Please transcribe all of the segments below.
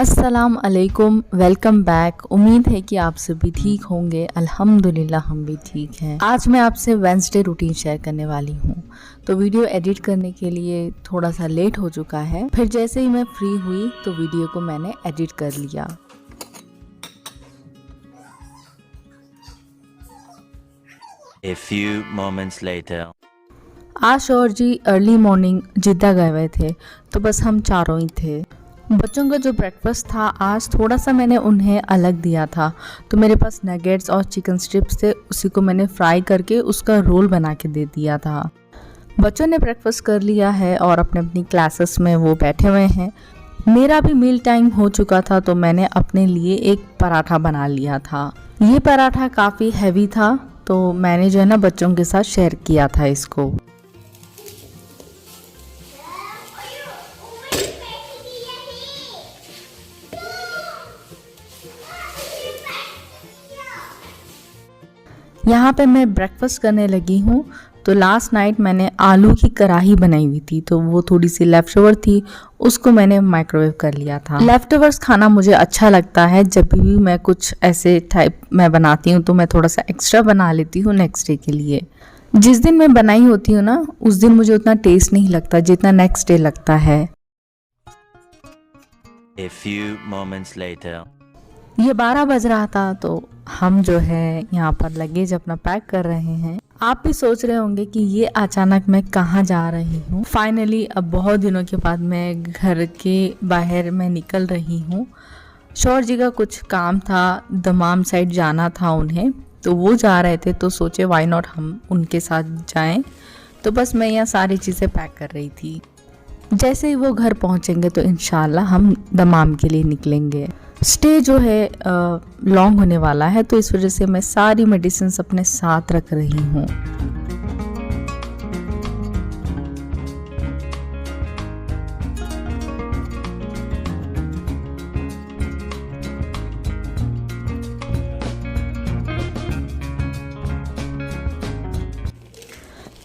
अस्सलाम अलैकुम, welcome back. उम्मीद है कि आप सभी ठीक होंगे। अल्हम्दुलिल्लाह हम भी ठीक हैं। आज मैं आपसे वेंसडे रूटीन शेयर करने वाली हूँ। तो वीडियो एडिट करने के लिए थोड़ा सा लेट हो चुका है, फिर जैसे ही मैं फ्री हुई तो वीडियो को मैंने एडिट कर लिया। A few moments later. आज शौहर जी अर्ली मॉर्निंग जिद्दा गए हुए थे, तो बस हम चारों ही थे। बच्चों का जो ब्रेकफास्ट था आज थोड़ा सा मैंने उन्हें अलग दिया था, तो मेरे पास नगेट्स और चिकन स्ट्रिप्स थे, उसी को मैंने फ्राई करके उसका रोल बना के दे दिया था। बच्चों ने ब्रेकफास्ट कर लिया है और अपने अपनी क्लासेस में वो बैठे हुए हैं। मेरा भी मील टाइम हो चुका था, तो मैंने अपने लिए एक पराठा बना लिया था। ये पराठा काफ़ी हैवी था, तो मैंने जो है ना बच्चों के साथ शेयर किया था इसको। यहाँ पे मैं ब्रेकफास्ट करने लगी हूँ। तो लास्ट नाइट मैंने आलू की कढ़ाई बनाई हुई थी, तो वो थोड़ी सी लेफ्ट ओवर थी, उसको मैंने माइक्रोवेव कर लिया था। लेफ्ट ओवर्स खाना मुझे अच्छा लगता है। जब भी मैं कुछ ऐसे टाइप मैं बनाती हूँ तो मैं थोड़ा सा एक्स्ट्रा बना लेती हूँ नेक्स्ट डे के लिए। जिस दिन मैं बनाई होती हूँ ना, उस दिन मुझे उतना टेस्ट नहीं लगता जितना नेक्स्ट डे लगता है। A few moments later. ये 12 बज रहा था, तो हम जो है यहाँ पर लगेज अपना पैक कर रहे हैं। आप भी सोच रहे होंगे कि ये अचानक मैं कहाँ जा रही हूँ। फाइनली अब बहुत दिनों के बाद मैं घर के बाहर मैं निकल रही हूँ। शौहर जी का कुछ काम था, दमाम साइड जाना था उन्हें, तो वो जा रहे थे, तो सोचे व्हाई नॉट हम उनके साथ जाएं। तो बस मैं यहाँ सारी चीज़ें पैक कर रही थी। जैसे ही वो घर पहुँचेंगे तो इंशाल्लाह हम दमाम के लिए निकलेंगे। स्टे जो है लॉन्ग होने वाला है, तो इस वजह से मैं सारी मेडिसिन अपने साथ रख रही हूँ।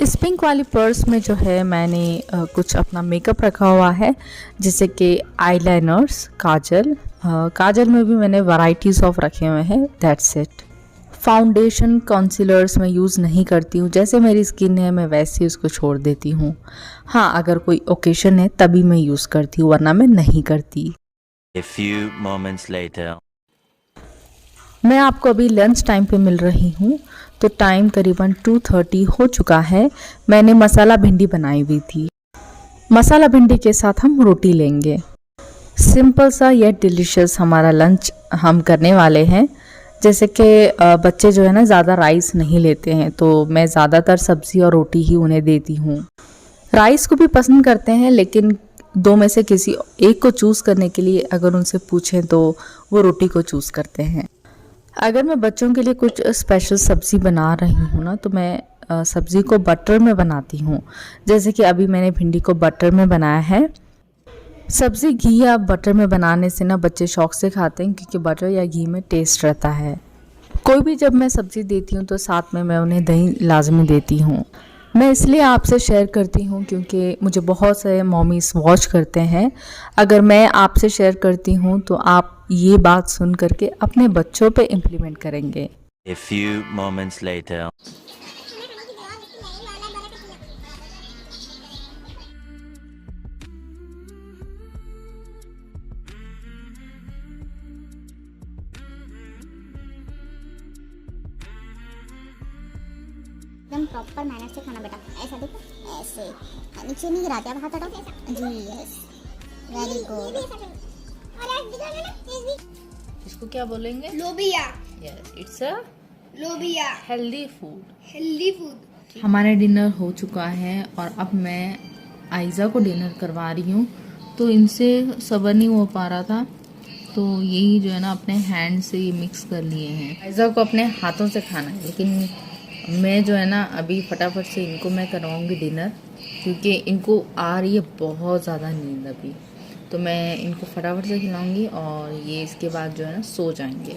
इस पिंक वाली पर्स में जो है मैंने कुछ अपना मेकअप रखा हुआ है, जैसे कि आईलाइनर्स, काजल में भी मैंने वैराइटीज़ ऑफ रखे हुए हैं। That's it. फाउंडेशन, कंसीलर्स मैं यूज़ नहीं करती हूँ। जैसे मेरी स्किन है मैं वैसे ही उसको छोड़ देती हूँ। हाँ, अगर कोई ओकेशन है तभी मैं यूज़ करती हूँ, वरना मैं नहीं करती। A few moments later. मैं आपको अभी लंच टाइम पे मिल रही हूँ, तो टाइम करीबन 2:30 हो चुका है। मैंने मसाला भिंडी बनाई हुई थी। मसाला भिंडी के साथ हम रोटी लेंगे। सिंपल सा येट डिलीशियस हमारा लंच हम करने वाले हैं। जैसे कि बच्चे जो है ना ज़्यादा राइस नहीं लेते हैं, तो मैं ज़्यादातर सब्ज़ी और रोटी ही उन्हें देती हूँ। राइस को भी पसंद करते हैं, लेकिन दो में से किसी एक को चूज़ करने के लिए अगर उनसे पूछें तो वो रोटी को चूज़ करते हैं। अगर मैं बच्चों के लिए कुछ स्पेशल सब्ज़ी बना रही हूँ ना, तो मैं सब्ज़ी को बटर में बनाती हूँ। जैसे कि अभी मैंने भिंडी को बटर में बनाया है। सब्ज़ी घी या बटर में बनाने से ना बच्चे शौक से खाते हैं, क्योंकि बटर या घी में टेस्ट रहता है। कोई भी जब मैं सब्ज़ी देती हूँ तो साथ में मैं उन्हें दही लाजमी देती हूँ। मैं इसलिए आपसे शेयर करती हूँ क्योंकि मुझे बहुत सारे मॉमीज़ वॉच करते हैं। अगर मैं आपसे शेयर करती हूँ तो आप ये बात सुन करके अपने बच्चों पे इम्प्लीमेंट करेंगे। A few moments later. एकदम प्रॉपर मैनर से खाना बेटा। ऐसा देखो, ऐसे नीचे नहीं गिराते आप, हाथ हटाओ जी। Yes, very good. इसको क्या बोलेंगे? लोबिया। यस, इट्स अ लोबिया हेल्दी फूड। Healthy food. हमारा डिनर हो चुका है और अब मैं आयज़ा को डिनर करवा रही हूँ। तो इनसे सब्र नहीं हो पा रहा था, तो यही जो है ना अपने हैंड से ये मिक्स कर लिए हैं। आयज़ा को अपने हाथों से खाना है, लेकिन मैं जो है ना अभी फटाफट से इनको मैं करवाऊँगी डिनर, क्योंकि इनको आ रही है बहुत ज़्यादा नींद अभी। तो मैं इनको फटाफट से खिलाऊँगी और ये इसके बाद जो है ना सो जाएंगे।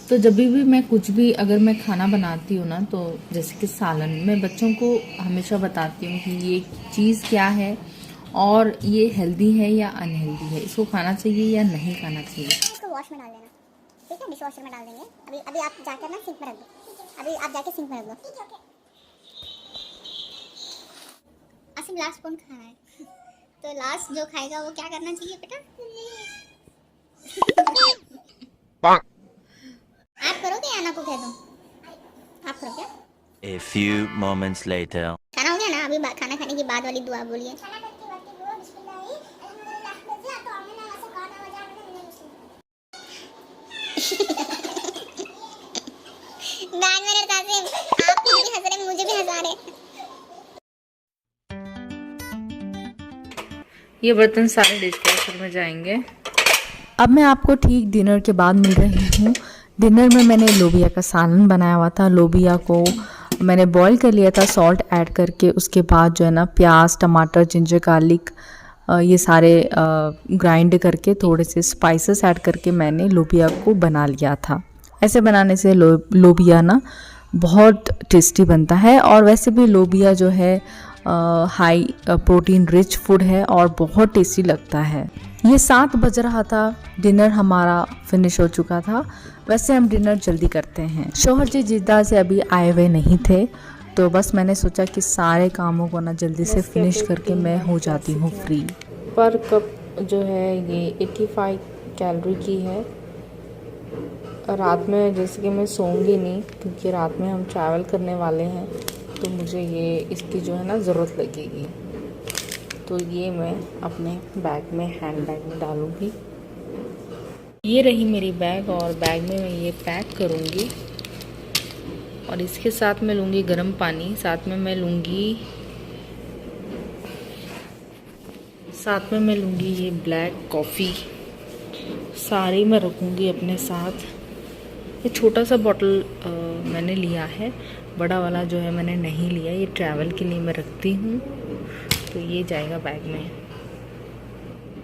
तो जब भी मैं कुछ भी अगर मैं खाना बनाती हूँ ना, तो जैसे कि सालन, मैं बच्चों को हमेशा बताती हूँ कि ये चीज़ क्या है और ये हेल्दी है या अनहेल्दी है, इसको खाना चाहिए या नहीं खाना चाहिए। इसको वॉश में डाल देना, ठीक है, डिश वॉशर में डाल देंगे। अभी आप जाकर ना सिंक में रख दो, अभी आप जाके सिंक में रख दो। आसिम लास्ट स्पून खाना है, तो लास्ट जो खाएगा वो क्या करना चाहिए बेटा? आप करोगे या ना को कह दूं? आप करो क्या? A few moments later. खाना हो गया ना? अभी खाना खाने के बाद वाली दुआ बोलिए। आपको भी हंस रहे, मुझे भी हंसा रहे। ये बर्तन सारे डिशवॉशर में जाएंगे। अब मैं आपको ठीक डिनर के बाद मिल रही हूँ। डिनर में मैंने लोबिया का सालन बनाया हुआ था। लोबिया को मैंने बॉईल कर लिया था सॉल्ट ऐड करके। उसके बाद जो है ना प्याज, टमाटर, जिंजर, गार्लिक ये सारे ग्राइंड करके थोड़े से स्पाइसेस ऐड करके मैंने लोबिया को बना लिया था। ऐसे बनाने से लोबिया ना बहुत टेस्टी बनता है। और वैसे भी लोबिया जो है हाई प्रोटीन रिच फूड है और बहुत टेस्टी लगता है। ये 7 बज रहा था, डिनर हमारा फिनिश हो चुका था। वैसे हम डिनर जल्दी करते हैं। शौहर जी जिद्दा से अभी आए हुए नहीं थे, तो बस मैंने सोचा कि सारे कामों को ना जल्दी से फिनिश करके मैं हो जाती हूँ फ्री। पर कप जो है ये 85 कैलोरी की है। रात में जैसे कि मैं सोऊंगी नहीं, क्योंकि रात में हम ट्रैवल करने वाले हैं, तो मुझे ये इसकी जो है ना ज़रूरत लगेगी। तो ये मैं अपने बैग में, हैंड बैग में डालूँगी। ये रही मेरी बैग और बैग में मैं ये पैक करूँगी। और इसके साथ मैं लूँगी गर्म पानी, साथ में मैं लूँगी ये ब्लैक कॉफ़ी। सारी मैं रखूँगी अपने साथ। ये छोटा सा बॉटल मैंने लिया है, बड़ा वाला जो है मैंने नहीं लिया। ये ट्रैवल के लिए मैं रखती हूँ, तो ये जाएगा बैग में।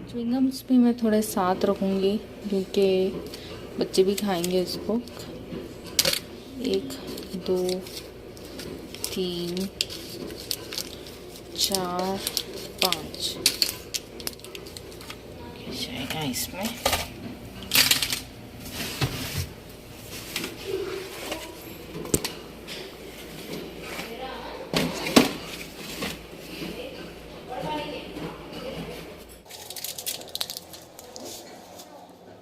च्युइंगम्स भी मैं थोड़े साथ रखूँगी, क्योंकि बच्चे भी खाएंगे इसको। 1 2 3 4 5 जाएगा इसमें।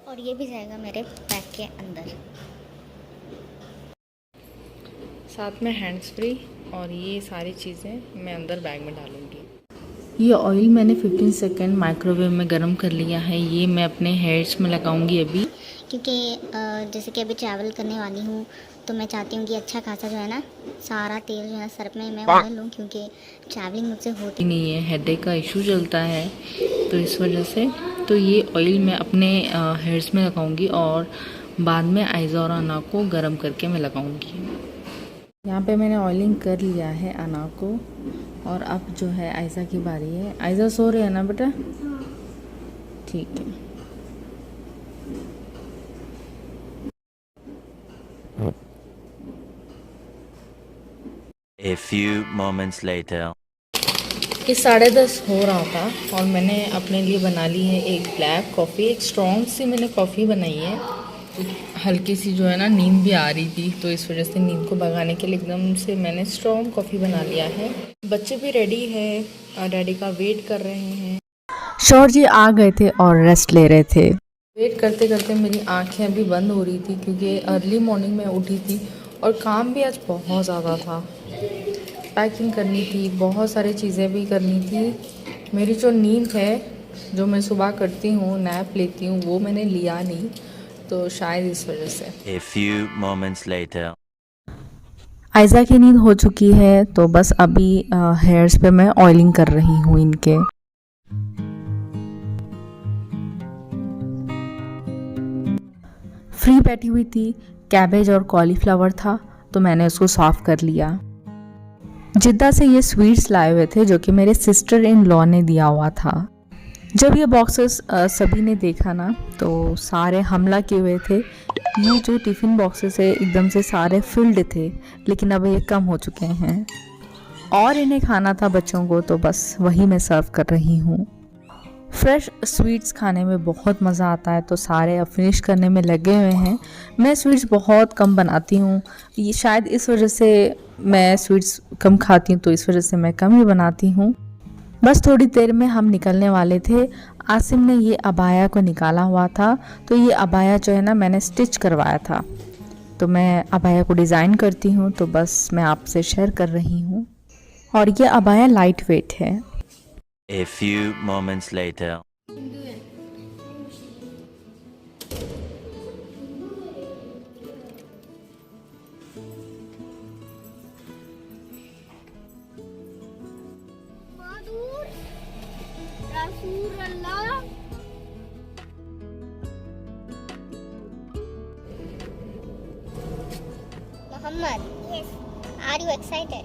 और ये भी जाएगा मेरे बैग के अंदर। साथ में हैंड्स फ्री और ये सारी चीज़ें मैं अंदर बैग में डालूँगी। ये ऑयल मैंने 15 सेकेंड माइक्रोवेव में गर्म कर लिया है। ये मैं अपने हेयर्स में लगाऊंगी अभी, क्योंकि जैसे कि अभी ट्रैवल करने वाली हूँ, तो मैं चाहती हूँ कि अच्छा खासा जो है ना सारा तेल जो है सर में मैं ऑयल लूँ, क्योंकि ट्रैवलिंग मुझसे होती नहीं है, हेडेक का इशू चलता है, तो इस वजह से। तो ये ऑयल मैं अपने हेयर्स में लगाऊंगी और बाद में आयज़ा और अना को गर्म करके मैं लगाऊंगी। यहाँ पे मैंने ऑयलिंग कर लिया है अना को, और अब जो है आयज़ा की बारी है। आयज़ा सो रहे है ना बेटा? ठीक है। A few moments later. ये 10:30 हो रहा था और मैंने अपने लिए बना ली है एक ब्लैक कॉफ़ी। एक स्ट्रॉन्ग सी मैंने कॉफ़ी बनाई है। हल्की सी जो है ना नींद भी आ रही थी, तो इस वजह से नींद को भगाने के लिए एकदम से मैंने स्ट्रॉन्ग कॉफ़ी बना लिया है। बच्चे भी रेडी है, डैडी का वेट कर रहे हैं। शौहर जी आ गए थे और रेस्ट ले रहे थे। वेट करते करते मेरी आंखें अभी बंद हो रही थी, क्योंकि अर्ली मॉर्निंग में उठी थी और काम भी आज बहुत ज़्यादा था। पैकिंग करनी थी, बहुत सारी चीज़ें भी करनी थी। मेरी जो नींद है जो मैं सुबह करती हूँ, नैप लेती हूँ, वो मैंने लिया नहीं, तो शायद इस वजह से। A few moments later. Aiza की नींद हो चुकी है, तो बस अभी हेयर्स पे मैं ऑयलिंग कर रही हूँ इनके। फ्री बैठी हुई थी, कैबेज और कॉलीफ्लावर था, तो मैंने उसको साफ कर लिया। जिद्दा से ये स्वीट्स लाए हुए थे जो कि मेरे सिस्टर इन लॉ ने दिया हुआ था। जब ये बॉक्सेस सभी ने देखा ना, तो सारे हमला किए हुए थे। ये जो टिफ़िन बॉक्सेस है एकदम से सारे फिल्ड थे, लेकिन अब ये कम हो चुके हैं और इन्हें खाना था बच्चों को, तो बस वही मैं सर्व कर रही हूँ। फ्रेश स्वीट्स खाने में बहुत मज़ा आता है, तो सारे अब फिनिश करने में लगे हुए हैं। मैं स्वीट्स बहुत कम बनाती हूँ, ये शायद इस वजह से मैं स्वीट्स कम खाती हूँ, तो इस वजह से मैं कम ही बनाती हूँ। बस थोड़ी देर में हम निकलने वाले थे। आसिम ने ये अबाया को निकाला हुआ था, तो ये अबाया जो है ना मैंने स्टिच करवाया था, तो मैं अबाया को डिज़ाइन करती हूँ, तो बस मैं आपसे शेयर कर रही हूँ। और ये अबाया लाइट वेट है। A few moments later. Muhammad, yes. Are you excited?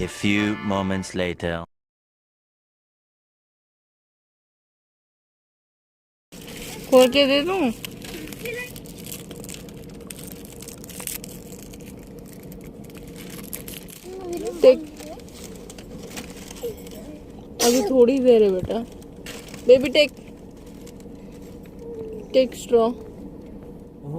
A few moments later. खोल के दे दूँ? टेक, अभी थोड़ी देर है बेटा। Baby take straw.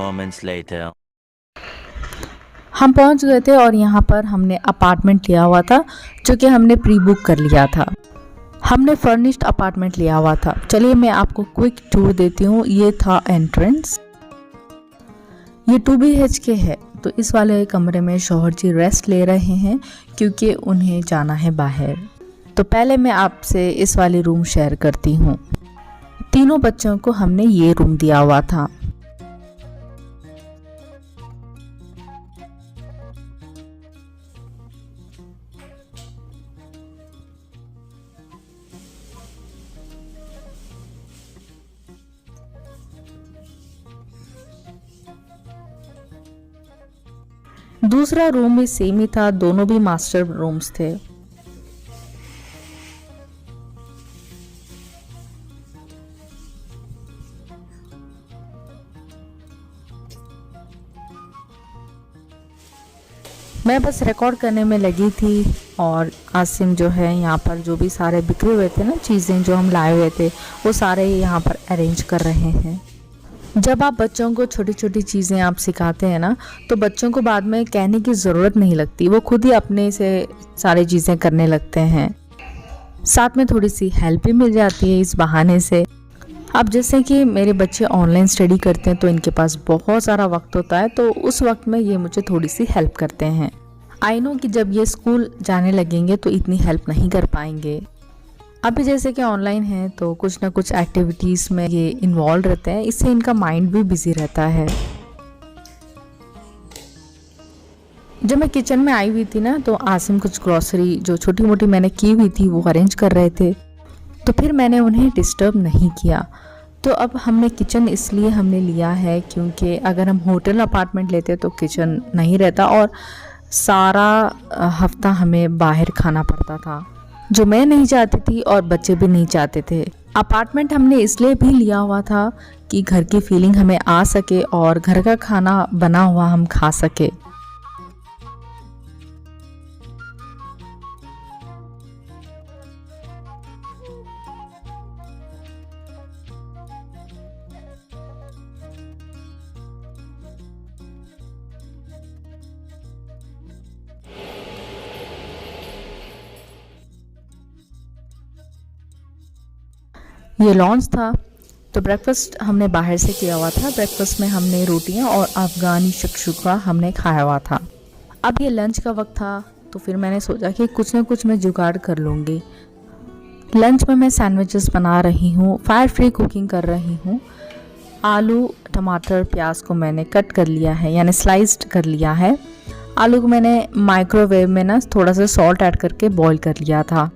moments later. हम पहुंच गए थे और यहाँ पर हमने अपार्टमेंट लिया हुआ था, जो कि हमने प्री बुक कर लिया था। हमने फर्निश्ड अपार्टमेंट लिया हुआ था। चलिए मैं आपको क्विक टूर देती हूँ। ये था एंट्रेंस। ये 2 BHK है, तो इस वाले कमरे में शौहर जी रेस्ट ले रहे हैं क्योंकि उन्हें जाना है बाहर। तो पहले मैं आपसे इस वाली रूम शेयर करती हूँ। तीनों बच्चों को हमने ये रूम दिया हुआ था। दूसरा रूम भी सेम ही था, दोनों भी मास्टर रूम्स थे। मैं बस रिकॉर्ड करने में लगी थी और आसिम जो है यहाँ पर जो भी सारे बिखरे हुए थे ना चीज़ें जो हम लाए हुए थे, वो सारे यहाँ पर अरेंज कर रहे हैं। जब आप बच्चों को छोटी छोटी चीज़ें आप सिखाते हैं ना, तो बच्चों को बाद में कहने की ज़रूरत नहीं लगती, वो खुद ही अपने से सारी चीज़ें करने लगते हैं। साथ में थोड़ी सी हेल्प भी मिल जाती है इस बहाने से। अब जैसे कि मेरे बच्चे ऑनलाइन स्टडी करते हैं, तो इनके पास बहुत सारा वक्त होता है, तो उस वक्त में ये मुझे थोड़ी सी हेल्प करते हैं। आई नो कि जब ये स्कूल जाने लगेंगे तो इतनी हेल्प नहीं कर पाएंगे। अभी जैसे कि ऑनलाइन है तो कुछ ना कुछ एक्टिविटीज़ में ये इन्वॉल्व रहते हैं, इससे इनका माइंड भी बिजी रहता है। जब मैं किचन में आई हुई थी ना तो आसिम कुछ ग्रॉसरी जो छोटी मोटी मैंने की हुई थी वो अरेंज कर रहे थे, तो फिर मैंने उन्हें डिस्टर्ब नहीं किया। तो अब हमने किचन इसलिए हमने लिया है क्योंकि अगर हम होटल अपार्टमेंट लेते तो किचन नहीं रहता और सारा हफ्ता हमें बाहर खाना पड़ता था, जो मैं नहीं चाहती थी और बच्चे भी नहीं चाहते थे। अपार्टमेंट हमने इसलिए भी लिया हुआ था कि घर की फीलिंग हमें आ सके और घर का खाना बना हुआ हम खा सके। ये लॉन्च था, तो ब्रेकफास्ट हमने बाहर से किया हुआ था। ब्रेकफास्ट में हमने रोटियां और अफ़गानी शक्शुका हमने खाया हुआ था। अब ये लंच का वक्त था, तो फिर मैंने सोचा कि कुछ ना कुछ मैं जुगाड़ कर लूँगी। लंच में मैं सैंडविचेस बना रही हूँ, फायर फ्री कुकिंग कर रही हूँ। आलू, टमाटर, प्याज को मैंने कट कर लिया है, यानी स्लाइस्ड कर लिया है। आलू को मैंने माइक्रोवेव में ना थोड़ा सा सॉल्ट ऐड करके बॉईल कर लिया था।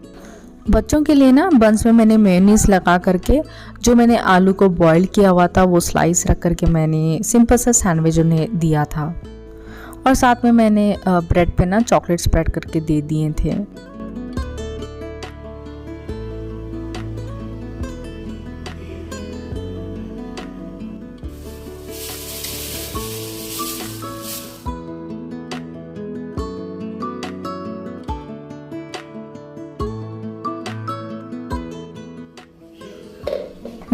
बच्चों के लिए ना बंस में मैंने मेयोनीज लगा करके जो मैंने आलू को बॉईल किया हुआ था वो स्लाइस रख करके मैंने सिंपल सा सैंडविच उन्हें दिया था, और साथ में मैंने ब्रेड पे ना चॉकलेट स्प्रेड करके दे दिए थे।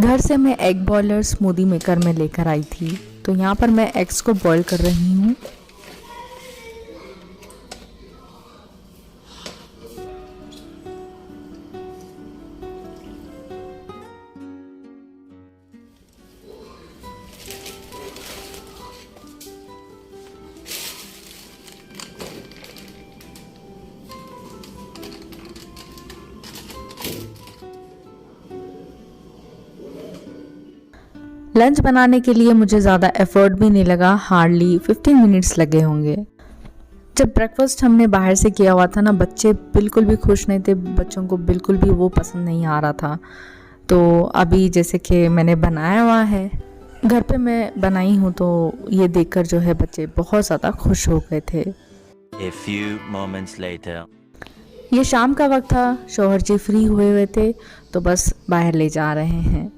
घर से मैं एग बॉयलर स्मूदी मेकर में लेकर आई थी, तो यहाँ पर मैं एग्स को बॉईल कर रही हूँ। लंच बनाने के लिए मुझे ज़्यादा एफर्ट भी नहीं लगा, हार्डली 15 मिनट्स लगे होंगे। जब ब्रेकफास्ट हमने बाहर से किया हुआ था ना, बच्चे बिल्कुल भी खुश नहीं थे, बच्चों को बिल्कुल भी वो पसंद नहीं आ रहा था। तो अभी जैसे कि मैंने बनाया हुआ है, घर पे मैं बनाई हूँ, तो ये देखकर जो है बच्चे बहुत ज़्यादा खुश हो गए थे। A few moments later. ये शाम का वक्त था, शौहर जी फ्री हुए थे, तो बस बाहर ले जा रहे हैं।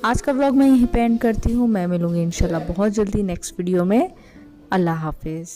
आज का व्लॉग मैं यहीं पे एंड करती हूँ। मैं मिलूँगी इंशाल्लाह बहुत जल्दी नेक्स्ट वीडियो में। अल्लाह हाफिज़।